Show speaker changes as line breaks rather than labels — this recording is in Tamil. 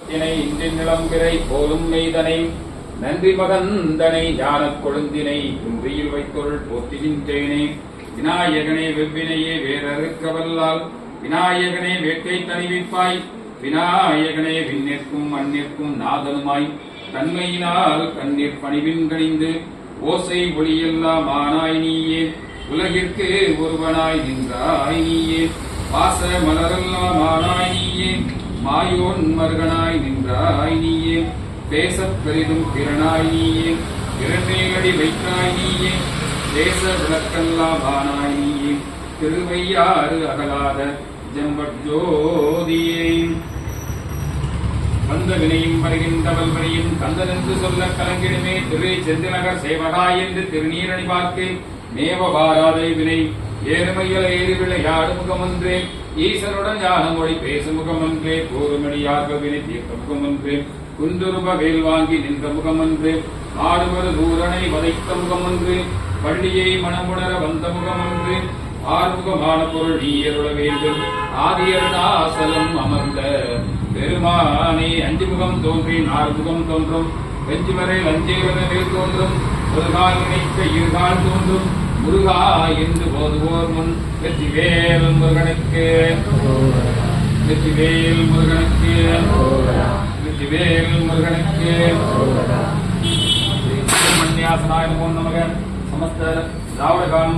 தினை இன்றின் நிலம்பிரை போலும் மெய்தனை நன்றி மகந்தனை ஞானக் கொழுந்தினை குன்றியில் வைத்தொருள் போற்றுகின்றேனே. விநாயகனே வெவ்வினையே வேறறுக்கவல்லால் விநாயகனே வேட்கை தணிவிப்பாய் விநாயகனே விண்ணிற்கும் மண்ணிற்கும் நாதனுமாய் தன்மையினால் கண்ணீர் பணிவின் கணிந்து ஓசை ஒளியெல்லாம் ஆனாய் நீயே. உலகிற்கு ஒருவனாய் நின்றாய் நீயே. பாச மலரெல்லாம் ஆனாய் நீயே. மாயோன் மருகனாய் நின்றாய் நீயே. பேசப் பெரிதும் திறனாய் நீயே. இரண்டேகடி வைத்தாய் நீயே. தேச விளக்கெல்லாம் ஆனாய் நீயே. திருவையாறு அகலாத ஜம்பட்ஜோதியே. வந்த வினையும் வருகின்ற வல்வனையும் கந்தனென்று சொல்ல கலங்கிடுமே. திரு செந்திநகர் சேவகாய் என்று திருநீரணி வாக்கு மேவ வாராதை வினை ஏறுமையில ஏறி விளையாடு முகமன்றே. ஈசனுடன் ஞான மொழி பேசும் முகமன்றே. கூறுமணியாக வினை தீர்த்த முகமன்றே. குன்றுருப வேல் வாங்கி நின்ற முகமன்று. ஆடுவது தூரனை வதைத்த முகமன்று. பள்ளியை மனமுணர வந்த முகமன்று. ஆறுமுகமான பொருள் நீயருள வேண்டும். ஆதியருணாசலம் அமர்ந்த பெருமானே. அஞ்சு முகம் தோன்றி ஆறுமுகம் தோன்றும். வெஞ்சுவரை லஞ்சேவன வேல் தோன்றும். ஒரு கால் நினைக்க இருகால் தோன்றும். முருகா என்று போதுவோர் முன் வெற்றிவேல் முருகனுக்கு வெற்றிவேல் முருகனுக்கு வெற்றிவேல் முருகனுக்கு. மன்யாசனாய நமோ நமக. சமஸ்த திராவிட காலம்